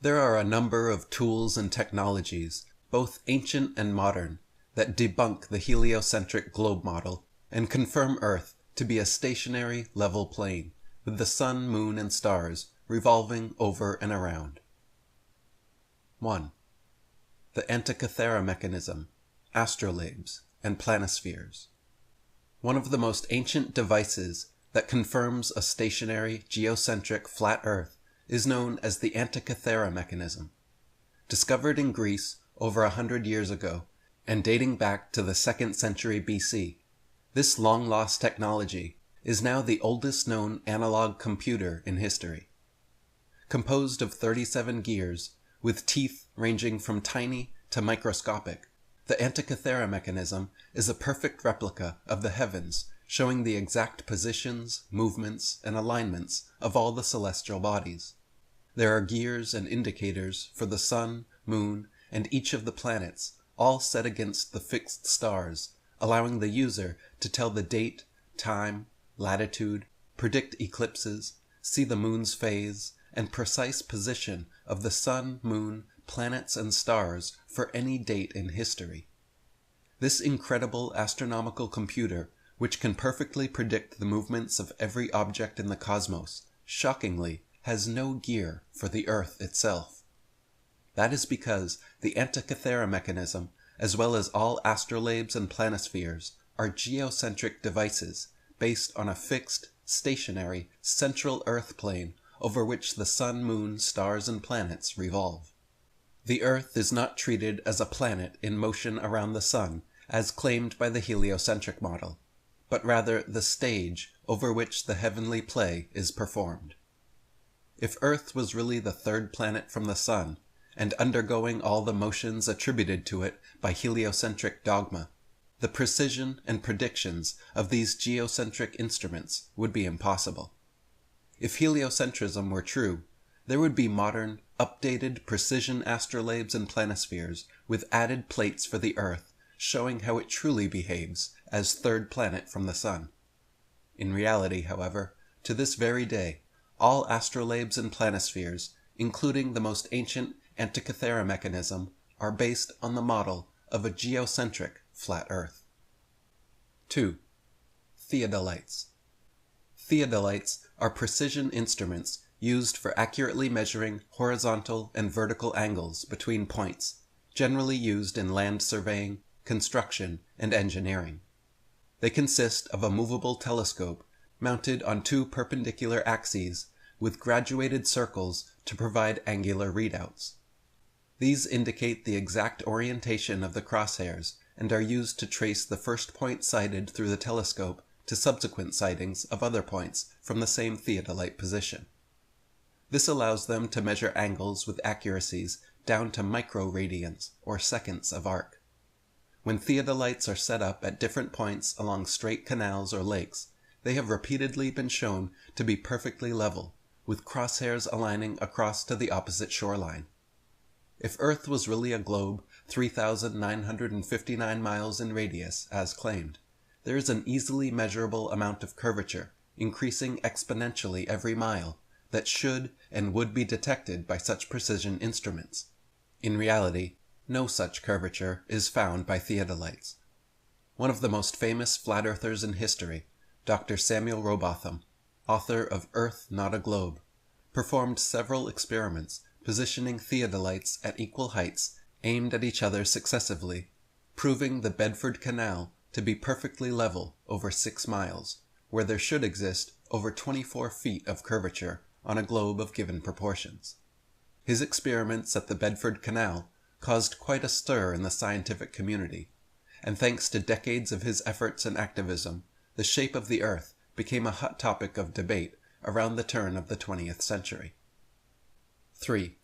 There are a number of tools and technologies, both ancient and modern, that debunk the heliocentric globe model and confirm Earth to be a stationary, level plane, with the sun, moon, and stars revolving over and around. 1. The Antikythera mechanism, astrolabes, and planispheres. One of the most ancient devices that confirms a stationary, geocentric flat Earth is known as the Antikythera mechanism. Discovered in Greece over 100 years ago, and dating back to the 2nd century BC, this long-lost technology is now the oldest known analog computer in history. Composed of 37 gears, with teeth ranging from tiny to microscopic, the Antikythera mechanism is a perfect replica of the heavens, showing the exact positions, movements, and alignments of all the celestial bodies. There are gears and indicators for the sun, moon, and each of the planets, all set against the fixed stars, allowing the user to tell the date, time, latitude, predict eclipses, see the moon's phase, and precise position of the sun, moon, planets, and stars for any date in history. This incredible astronomical computer, which can perfectly predict the movements of every object in the cosmos, shockingly has no gear for the Earth itself. That is because the Antikythera mechanism, as well as all astrolabes and planispheres, are geocentric devices based on a fixed, stationary, central Earth plane over which the sun, moon, stars, and planets revolve. The Earth is not treated as a planet in motion around the sun, as claimed by the heliocentric model, but rather the stage over which the heavenly play is performed. If Earth was really the third planet from the sun, and undergoing all the motions attributed to it by heliocentric dogma, the precision and predictions of these geocentric instruments would be impossible. If heliocentrism were true, there would be modern, updated precision astrolabes and planispheres with added plates for the Earth, showing how it truly behaves as third planet from the sun. In reality, however, to this very day, all astrolabes and planispheres, including the most ancient Antikythera mechanism, are based on the model of a geocentric flat Earth. 2. Theodolites. Theodolites are precision instruments used for accurately measuring horizontal and vertical angles between points, generally used in land surveying, construction, and engineering. They consist of a movable telescope mounted on two perpendicular axes with graduated circles to provide angular readouts. These indicate the exact orientation of the crosshairs and are used to trace the first point sighted through the telescope to subsequent sightings of other points from the same theodolite position. This allows them to measure angles with accuracies down to microradians or seconds of arc. When theodolites are set up at different points along straight canals or lakes, they have repeatedly been shown to be perfectly level, with crosshairs aligning across to the opposite shoreline. If Earth was really a globe 3,959 miles in radius, as claimed, there is an easily measurable amount of curvature, increasing exponentially every mile, that should and would be detected by such precision instruments. In reality, no such curvature is found by theodolites. One of the most famous flat earthers in history, Dr. Samuel Rowbotham, author of Earth Not a Globe, performed several experiments positioning theodolites at equal heights aimed at each other successively, proving the Bedford Canal to be perfectly level over 6 miles, where there should exist over 24 feet of curvature on a globe of given proportions. His experiments at the Bedford Canal caused quite a stir in the scientific community, and thanks to decades of his efforts and activism, the shape of the Earth became a hot topic of debate around the turn of the 20th century. 3.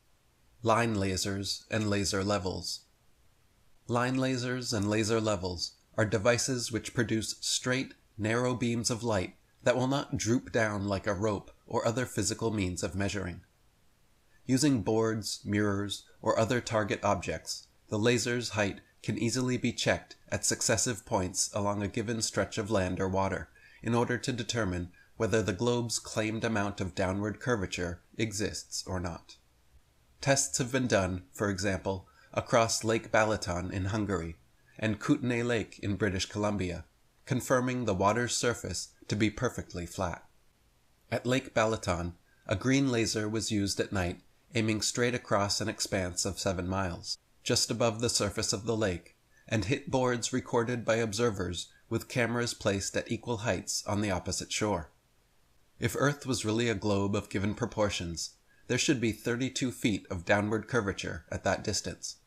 Line lasers and laser levels. Line lasers and laser levels are devices which produce straight, narrow beams of light that will not droop down like a rope or other physical means of measuring. Using boards, mirrors, or other target objects, the laser's height can easily be checked at successive points along a given stretch of land or water in order to determine whether the globe's claimed amount of downward curvature exists or not. Tests have been done, for example, across Lake Balaton in Hungary and Kootenay Lake in British Columbia, confirming the water's surface to be perfectly flat. At Lake Balaton, a green laser was used at night, aiming straight across an expanse of 7 miles, just above the surface of the lake, and hit boards recorded by observers with cameras placed at equal heights on the opposite shore. If Earth was really a globe of given proportions, there should be 32 feet of downward curvature at that distance.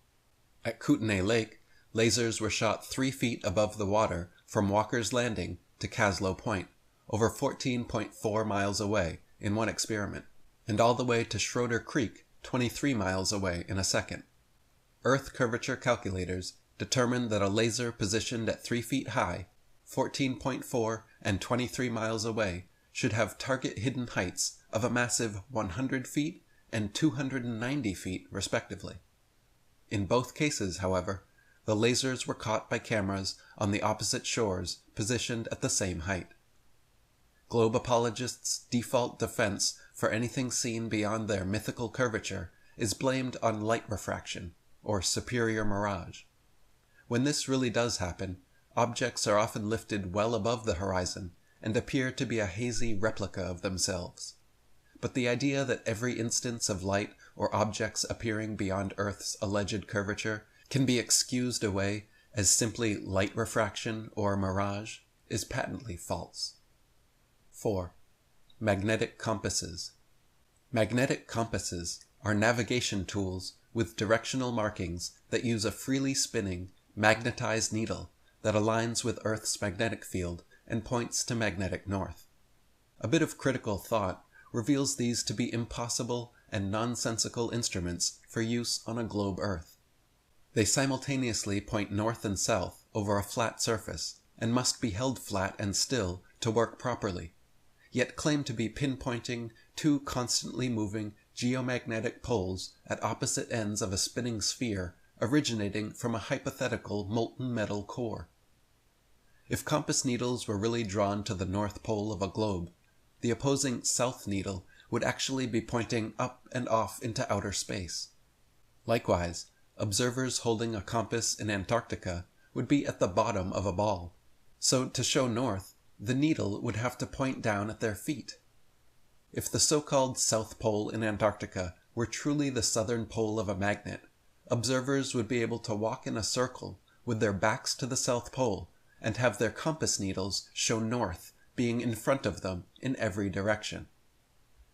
At Kootenay Lake, lasers were shot 3 feet above the water from Walker's Landing to Caslow Point, over 14.4 miles away in one experiment, and all the way to Schroeder Creek, 23 miles away in a second. Earth curvature calculators determined that a laser positioned at 3 feet high, 14.4 and 23 miles away, should have target hidden heights of a massive 100 feet and 290 feet respectively. In both cases, however, the lasers were caught by cameras on the opposite shores positioned at the same height. Globe apologists' default defense for anything seen beyond their mythical curvature is blamed on light refraction, or superior mirage. When this really does happen, objects are often lifted well above the horizon and appear to be a hazy replica of themselves. But the idea that every instance of light or objects appearing beyond Earth's alleged curvature can be excused away as simply light refraction or mirage is patently false. 4. Magnetic compasses. Magnetic compasses are navigation tools with directional markings that use a freely spinning, magnetized needle that aligns with Earth's magnetic field and points to magnetic north. A bit of critical thought reveals these to be impossible and nonsensical instruments for use on a globe Earth. They simultaneously point north and south over a flat surface and must be held flat and still to work properly, yet claim to be pinpointing 2 constantly moving geomagnetic poles at opposite ends of a spinning sphere originating from a hypothetical molten metal core. If compass needles were really drawn to the north pole of a globe, the opposing south needle would actually be pointing up and off into outer space. Likewise, observers holding a compass in Antarctica would be at the bottom of a ball, so to show north, the needle would have to point down at their feet. If the so-called South Pole in Antarctica were truly the southern pole of a magnet, observers would be able to walk in a circle with their backs to the South Pole and have their compass needles show north being in front of them in every direction.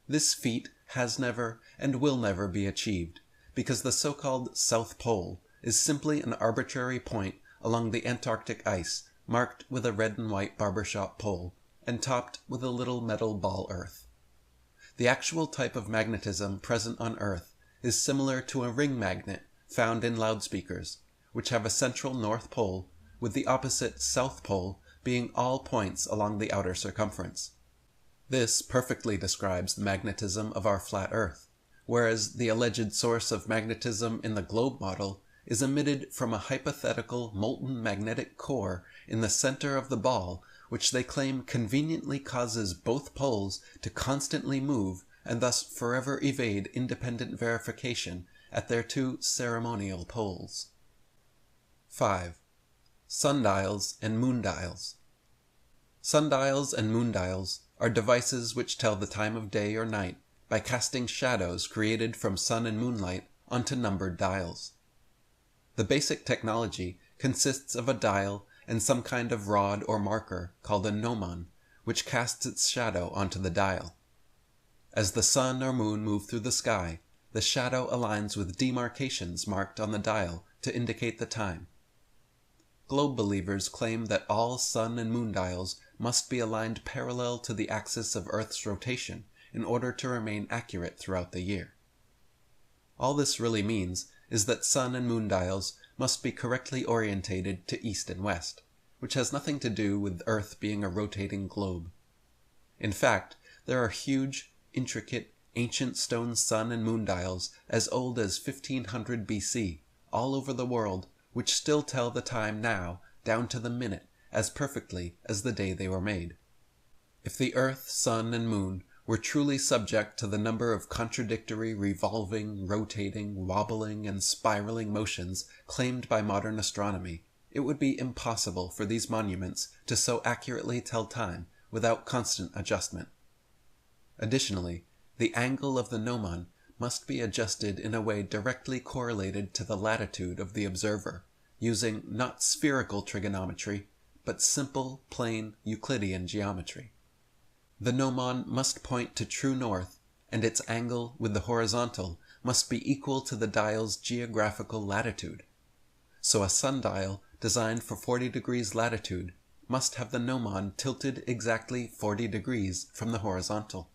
This feat has never and will never be achieved because the so-called South Pole is simply an arbitrary point along the Antarctic ice marked with a red and white barbershop pole and topped with a little metal ball earth. The actual type of magnetism present on Earth is similar to a ring magnet found in loudspeakers, which have a central north pole with the opposite south pole being all points along the outer circumference. This perfectly describes the magnetism of our flat Earth, whereas the alleged source of magnetism in the globe model is emitted from a hypothetical molten magnetic core in the center of the ball, which they claim conveniently causes both poles to constantly move and thus forever evade independent verification at their 2 ceremonial poles. 5. Sundials and moondials. Sundials and moondials are devices which tell the time of day or night by casting shadows created from sun and moonlight onto numbered dials. The basic technology consists of a dial and some kind of rod or marker called a gnomon, which casts its shadow onto the dial. As the sun or moon move through the sky, the shadow aligns with demarcations marked on the dial to indicate the time. Globe believers claim that all sun and moon dials must be aligned parallel to the axis of Earth's rotation in order to remain accurate throughout the year. All this really means is that sun and moon dials must be correctly orientated to east and west, which has nothing to do with Earth being a rotating globe. In fact, there are huge, intricate, ancient stone sun and moon dials as old as 1500 BC all over the world, which still tell the time now down to the minute as perfectly as the day they were made. If the Earth, Sun, and Moon were truly subject to the number of contradictory revolving, rotating, wobbling, and spiraling motions claimed by modern astronomy, it would be impossible for these monuments to so accurately tell time without constant adjustment. Additionally, the angle of the gnomon must be adjusted in a way directly correlated to the latitude of the observer, using not spherical trigonometry, but simple, plain Euclidean geometry. The gnomon must point to true north, and its angle with the horizontal must be equal to the dial's geographical latitude. So a sundial designed for 40 degrees latitude must have the gnomon tilted exactly 40 degrees from the horizontal.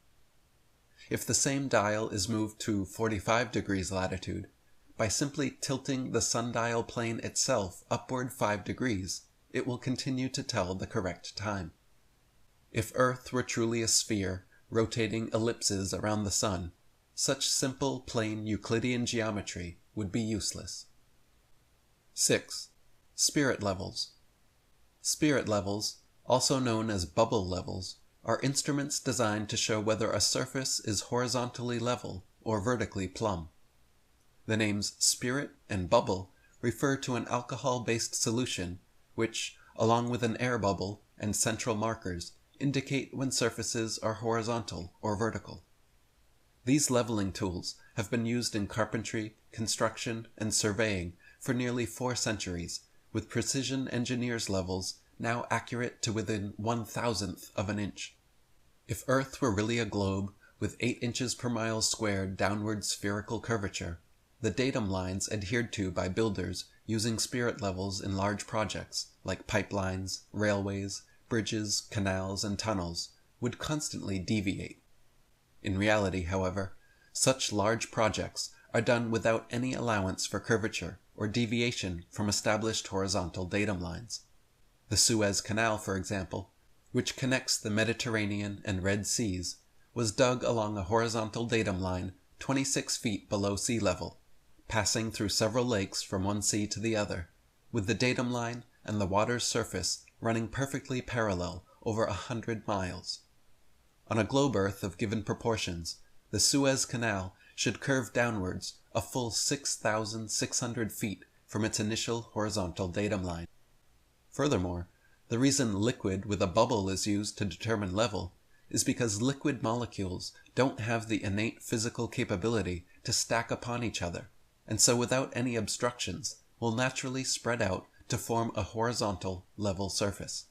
If the same dial is moved to 45 degrees latitude, by simply tilting the sundial plane itself upward 5 degrees, it will continue to tell the correct time. If Earth were truly a sphere, rotating ellipses around the sun, such simple, plain Euclidean geometry would be useless. 6. Spirit levels. Spirit levels, also known as bubble levels, are instruments designed to show whether a surface is horizontally level or vertically plumb. The names spirit and bubble refer to an alcohol-based solution which, along with an air bubble and central markers, indicate when surfaces are horizontal or vertical. These leveling tools have been used in carpentry, construction, and surveying for nearly 4 centuries, with precision engineers' levels now accurate to within 1/1000th of an inch. If Earth were really a globe with 8 inches per mile squared downward spherical curvature, the datum lines adhered to by builders using spirit levels in large projects like pipelines, railways, bridges, canals, and tunnels would constantly deviate. In reality, however, such large projects are done without any allowance for curvature or deviation from established horizontal datum lines. The Suez Canal, for example, which connects the Mediterranean and Red Seas, was dug along a horizontal datum line 26 feet below sea level, passing through several lakes from one sea to the other, with the datum line and the water's surface running perfectly parallel over 100 miles. On a globe Earth of given proportions, the Suez Canal should curve downwards a full 6,600 feet from its initial horizontal datum line. Furthermore, the reason liquid with a bubble is used to determine level is because liquid molecules don't have the innate physical capability to stack upon each other, and so without any obstructions will naturally spread out to form a horizontal level surface.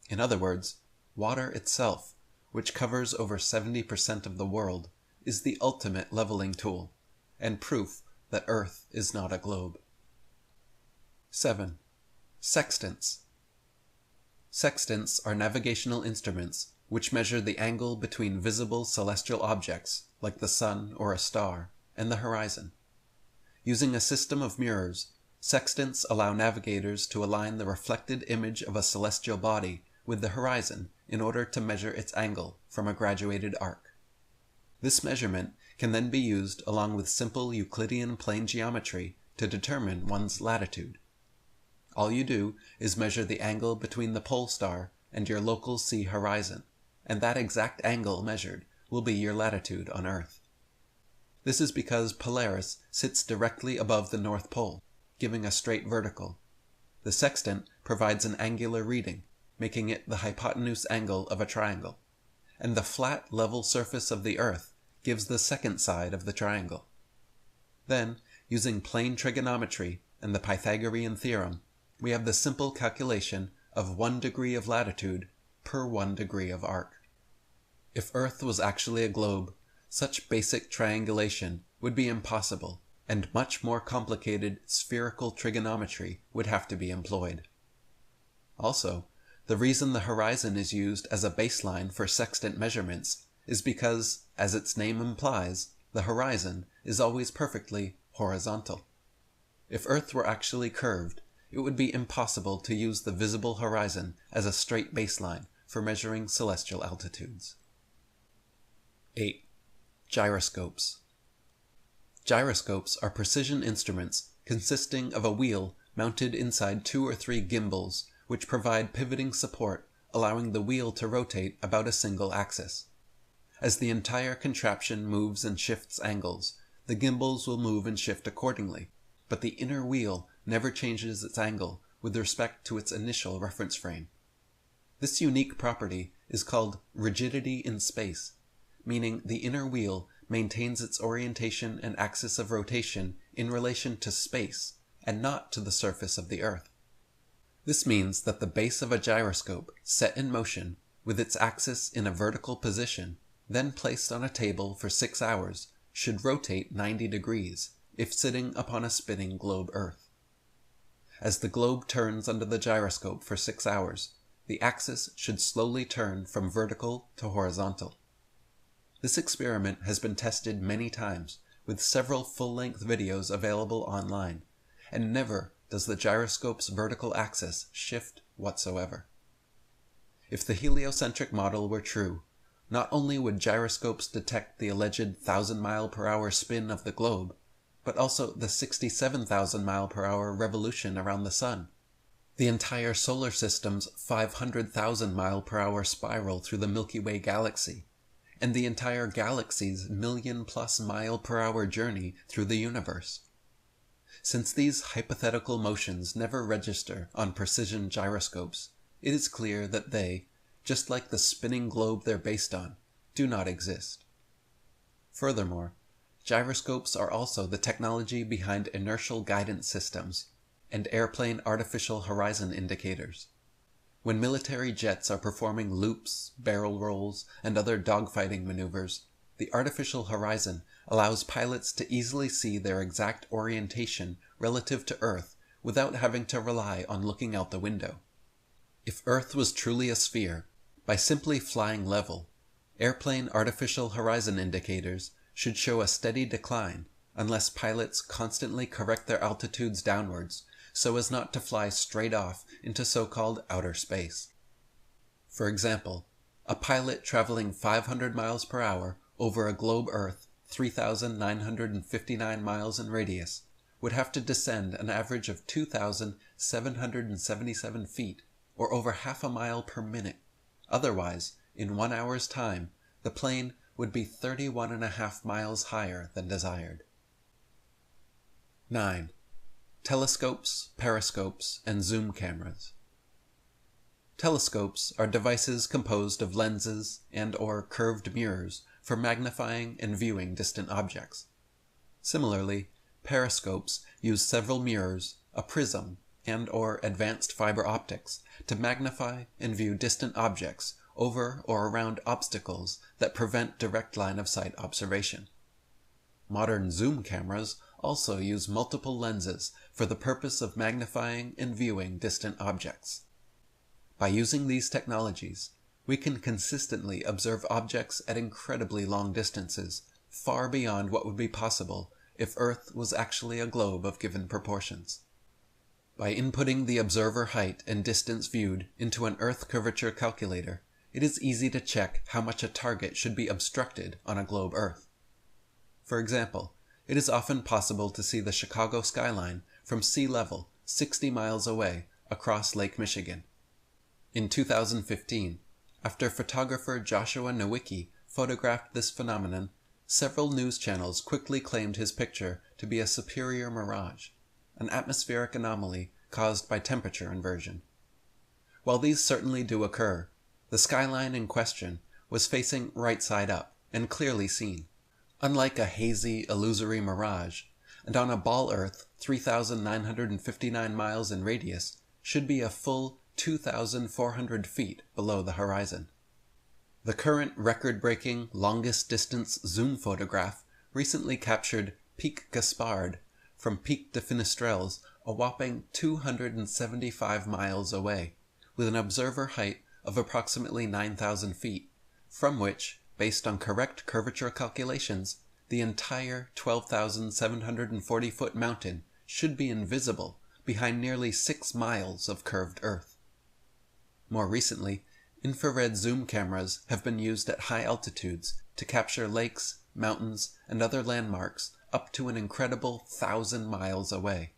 In other words, water itself, which covers over 70% of the world, is the ultimate leveling tool, and proof that Earth is not a globe. 7. Sextants. Sextants are navigational instruments which measure the angle between visible celestial objects, like the sun or a star, and the horizon. Using a system of mirrors, sextants allow navigators to align the reflected image of a celestial body with the horizon in order to measure its angle from a graduated arc. This measurement can then be used along with simple Euclidean plane geometry to determine one's latitude. All you do is measure the angle between the pole star and your local sea horizon, and that exact angle measured will be your latitude on Earth. This is because Polaris sits directly above the North Pole, giving a straight vertical. The sextant provides an angular reading, making it the hypotenuse angle of a triangle, and the flat level surface of the Earth gives the second side of the triangle. Then, using plane trigonometry and the Pythagorean theorem, we have the simple calculation of 1 degree of latitude per 1 degree of arc. If Earth was actually a globe, such basic triangulation would be impossible, and much more complicated spherical trigonometry would have to be employed. Also, the reason the horizon is used as a baseline for sextant measurements is because, as its name implies, the horizon is always perfectly horizontal. If Earth were actually curved, it would be impossible to use the visible horizon as a straight baseline for measuring celestial altitudes. 8. Gyroscopes. Gyroscopes are precision instruments consisting of a wheel mounted inside 2 or 3 gimbals which provide pivoting support, allowing the wheel to rotate about a single axis. As the entire contraption moves and shifts angles, the gimbals will move and shift accordingly, but the inner wheel never changes its angle with respect to its initial reference frame. This unique property is called rigidity in space, meaning the inner wheel maintains its orientation and axis of rotation in relation to space and not to the surface of the Earth. This means that the base of a gyroscope set in motion with its axis in a vertical position, then placed on a table for 6 hours, should rotate 90 degrees if sitting upon a spinning globe Earth. As the globe turns under the gyroscope for 6 hours, the axis should slowly turn from vertical to horizontal. This experiment has been tested many times, with several full-length videos available online, and never does the gyroscope's vertical axis shift whatsoever. If the heliocentric model were true, not only would gyroscopes detect the alleged 1,000-mile-per-hour spin of the globe, but also the 67,000-mile-per-hour revolution around the Sun, the entire solar system's 500,000-mile-per-hour spiral through the Milky Way galaxy, and the entire galaxy's million-plus-mile-per-hour journey through the universe. Since these hypothetical motions never register on precision gyroscopes, it is clear that they, just like the spinning globe they're based on, do not exist. Furthermore, gyroscopes are also the technology behind inertial guidance systems and airplane artificial horizon indicators. When military jets are performing loops, barrel rolls, and other dogfighting maneuvers, the artificial horizon allows pilots to easily see their exact orientation relative to Earth without having to rely on looking out the window. If Earth was truly a sphere, by simply flying level, airplane artificial horizon indicators should show a steady decline unless pilots constantly correct their altitudes downwards so as not to fly straight off into so-called outer space. For example, a pilot traveling 500 miles per hour over a globe Earth 3,959 miles in radius would have to descend an average of 2,777 feet, or over half a mile per minute. Otherwise, in 1 hour's time, the plane would be 31.5 miles higher than desired. 9. Telescopes, periscopes, and zoom cameras. Telescopes are devices composed of lenses and/or curved mirrors for magnifying and viewing distant objects. Similarly, periscopes use several mirrors, a prism, and/or advanced fiber optics to magnify and view distant objects over or around obstacles that prevent direct line-of-sight observation. Modern zoom cameras also use multiple lenses for the purpose of magnifying and viewing distant objects. By using these technologies, we can consistently observe objects at incredibly long distances, far beyond what would be possible if Earth was actually a globe of given proportions. By inputting the observer height and distance viewed into an Earth curvature calculator, it is easy to check how much a target should be obstructed on a globe Earth. For example, it is often possible to see the Chicago skyline from sea level 60 miles away across Lake Michigan. In 2015, after photographer Joshua Nowicki photographed this phenomenon, several news channels quickly claimed his picture to be a superior mirage, an atmospheric anomaly caused by temperature inversion. While these certainly do occur, the skyline in question was facing right side up and clearly seen, unlike a hazy, illusory mirage, and on a ball Earth 3,959 miles in radius should be a full 2,400 feet below the horizon. The current record-breaking longest-distance zoom photograph recently captured Pic Gaspard from Pic de Finestrelles a whopping 275 miles away, with an observer height of approximately 9,000 feet, from which, based on correct curvature calculations, the entire 12,740-foot mountain should be invisible behind nearly 6 miles of curved Earth. More recently, infrared zoom cameras have been used at high altitudes to capture lakes, mountains, and other landmarks up to an incredible 1,000 miles away.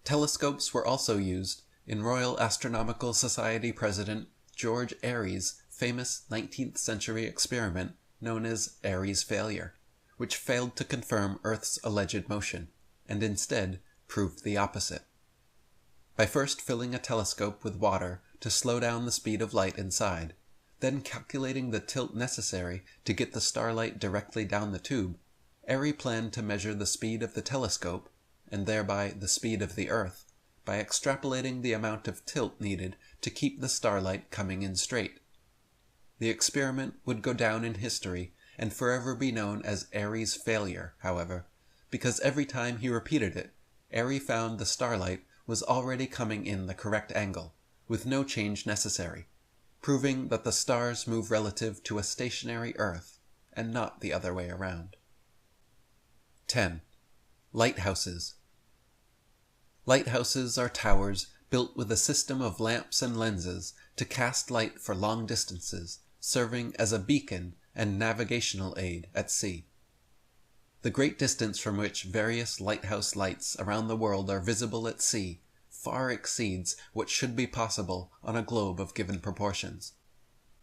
Telescopes were also used in Royal Astronomical Society President George Airy's famous 19th century experiment known as Airy's failure, which failed to confirm Earth's alleged motion, and instead proved the opposite. By first filling a telescope with water to slow down the speed of light inside, then calculating the tilt necessary to get the starlight directly down the tube, Airy planned to measure the speed of the telescope, and thereby the speed of the Earth, by extrapolating the amount of tilt needed to keep the starlight coming in straight. The experiment would go down in history and forever be known as Airy's failure, however, because every time he repeated it, Airy found the starlight was already coming in the correct angle, with no change necessary, proving that the stars move relative to a stationary Earth, and not the other way around. 10. Lighthouses. Lighthouses are towers built with a system of lamps and lenses to cast light for long distances, serving as a beacon and navigational aid at sea. The great distance from which various lighthouse lights around the world are visible at sea far exceeds what should be possible on a globe of given proportions.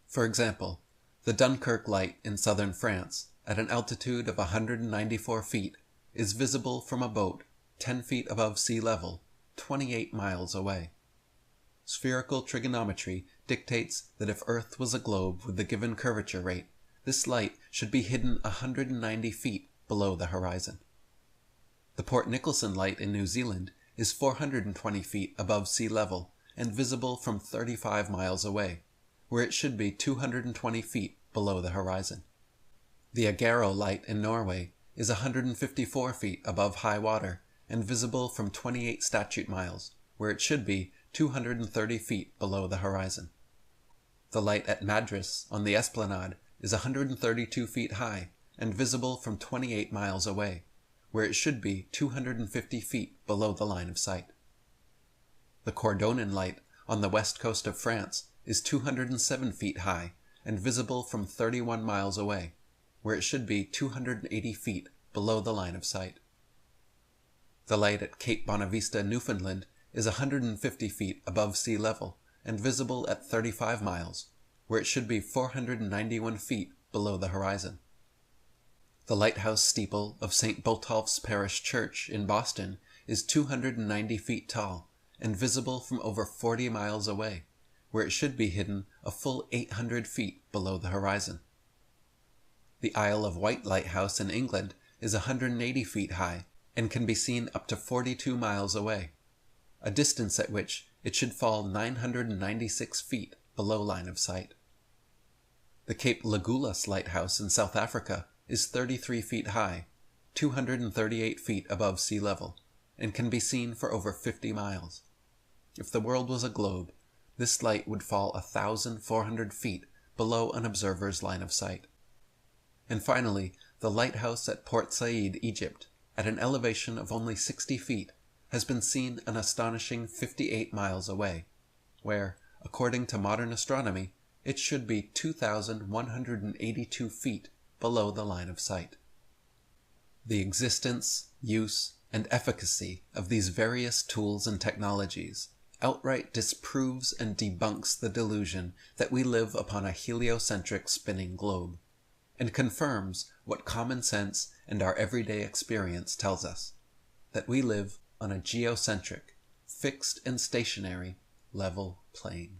For example, the Dunkirk light in southern France, at an altitude of 194 feet, is visible from a boat 10 feet above sea level, 28 miles away. Spherical trigonometry dictates that if Earth was a globe with the given curvature rate, this light should be hidden 190 feet below the horizon. The Port Nicholson light in New Zealand is 420 feet above sea level and visible from 35 miles away, where it should be 220 feet below the horizon. The Agaro light in Norway is 154 feet above high water and visible from 28 statute miles, where it should be 230 feet below the horizon. The light at Madras on the Esplanade is 132 feet high and visible from 28 miles away, where it should be 250 feet below the line of sight. The Cordonan light on the west coast of France is 207 feet high and visible from 31 miles away, where it should be 280 feet below the line of sight. The light at Cape Bonavista, Newfoundland is 150 feet above sea level and visible at 35 miles, where it should be 491 feet below the horizon. The lighthouse steeple of St. Botolph's Parish Church in Boston is 290 feet tall and visible from over 40 miles away, where it should be hidden a full 800 feet below the horizon. The Isle of Wight lighthouse in England is 180 feet high and can be seen up to 42 miles away, a distance at which it should fall 996 feet below line of sight. The Cape Legulas lighthouse in South Africa is 33 feet high, 238 feet above sea level, and can be seen for over 50 miles. If the world was a globe, this light would fall 1,400 feet below an observer's line of sight. And finally, the lighthouse at Port Said, Egypt, at an elevation of only 60 feet, has been seen an astonishing 58 miles away, where, according to modern astronomy, it should be 2,182 feet below the line of sight. The existence, use, and efficacy of these various tools and technologies outright disproves and debunks the delusion that we live upon a heliocentric spinning globe, and confirms what common sense and our everyday experience tells us, that we live on a geocentric, fixed and stationary, level plane.